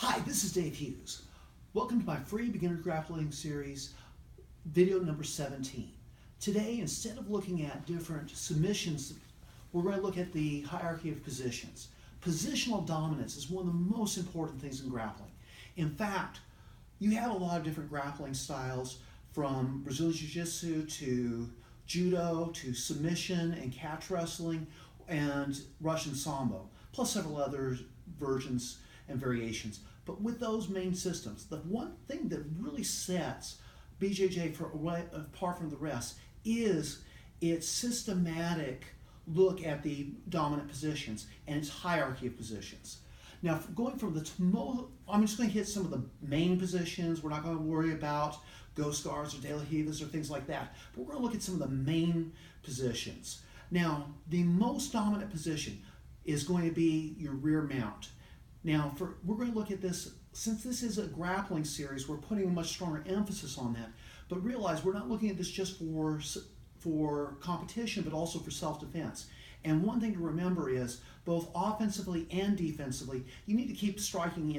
Hi, this is Dave Hughes. Welcome to my free Beginners Grappling Series, video number 17. Today, instead of looking at different submissions, we're going to look at the hierarchy of positions. Positional dominance is one of the most important things in grappling. In fact, you have a lot of different grappling styles, from Brazilian Jiu-Jitsu to Judo to submission and catch wrestling and Russian Sambo, plus several other versions and variations. But with those main systems, the one thing that really sets BJJ apart from the rest is its systematic look at the dominant positions and its hierarchy of positions. Now, going from I'm just going to hit some of the main positions. We're not going to worry about ghost guards or de la rivas or things like that, but we're going to look at some of the main positions. Now, the most dominant position is going to be your rear mount. Now, we're going to look at this, since this is a grappling series, we're putting a much stronger emphasis on that. But realize we're not looking at this just for competition, but also for self-defense. And one thing to remember is, both offensively and defensively, you need to keep striking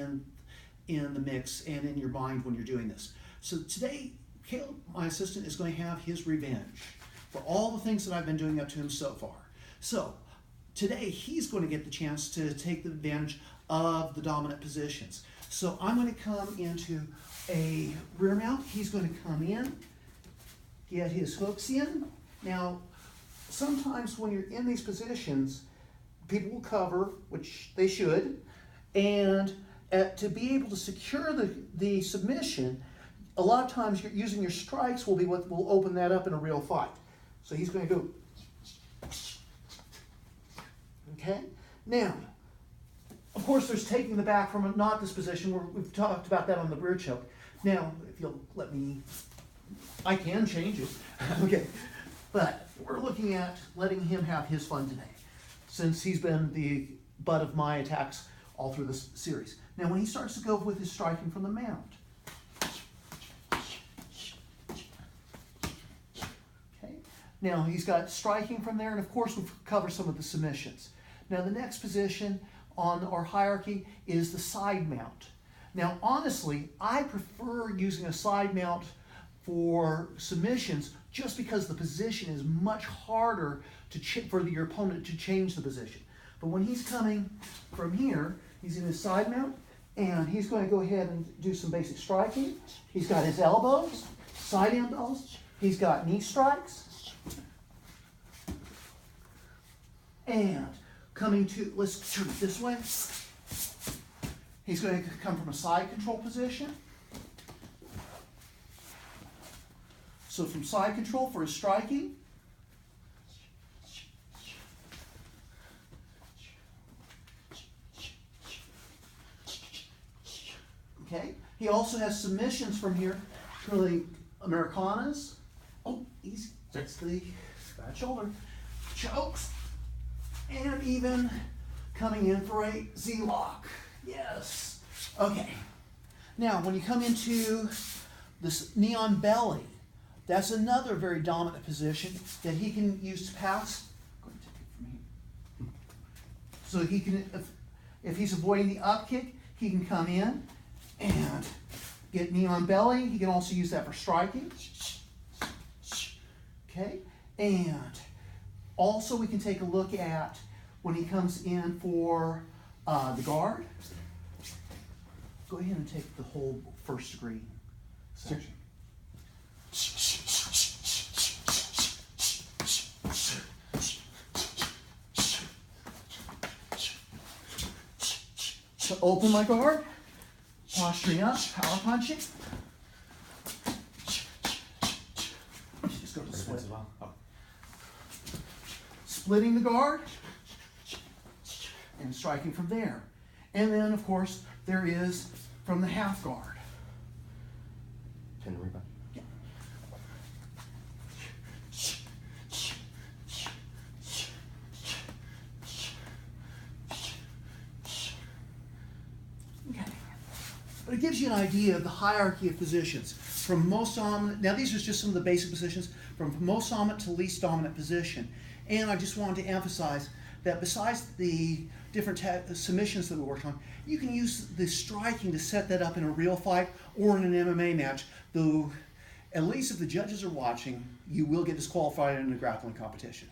in the mix and in your mind when you're doing this. So today, Caleb, my assistant, is going to have his revenge for all the things that I've been doing up to him so far. So today, he's going to get the chance to take the advantage of the dominant positions. So I'm going to come into a rear mount. He's going to come in, get his hooks in. Now, sometimes when you're in these positions, people will cover, which they should, and to be able to secure the submission, a lot of times you're using your strikes will be what will open that up in a real fight. So he's going to go, okay? Now, of course, there's taking the back from not this position. We've talked about that on the rear choke. Now, if you'll let me, I can change it. Okay, but we're looking at letting him have his fun today, since he's been the butt of my attacks all through this series. Now, when he starts to go with his striking from the mount, okay. Now he's got striking from there, and of course we've covered some of the submissions. Now, the next position on our hierarchy is the side mount. Now, honestly, I prefer using a side mount for submissions just because the position is much harder for your opponent to change the position. But when he's coming from here, he's in his side mount, and he's going to go ahead and do some basic striking. He's got his elbows, side elbows. He's got knee strikes. And coming to, let's turn it this way. He's going to come from a side control position. So from side control for his striking. Okay. He also has submissions from here, really Americanas. Oh, easy. That's the bad shoulder. Chokes. And even coming in for a Z-lock. Yes. Okay. Now, when you come into this neon belly, that's another very dominant position that he can use to pass. I'm going to take it from here. So he can, if he's avoiding the up kick, he can come in and get neon belly. He can also use that for striking. Okay. And also, we can take a look at when he comes in for the guard. Go ahead and take the whole first degree section. To open my guard, posturing up, power punching. Just go to split. Splitting the guard and striking from there. And then, of course, there is from the half guard. Pin rebound. Yeah. Okay. But it gives you an idea of the hierarchy of positions. From most dominant, now these are just some of the basic positions, from most dominant to least dominant position. And I just wanted to emphasize that besides the different submissions that we worked on. You can use the striking to set that up in a real fight or in an MMA match, though at least if the judges are watching, you will get disqualified in a grappling competition.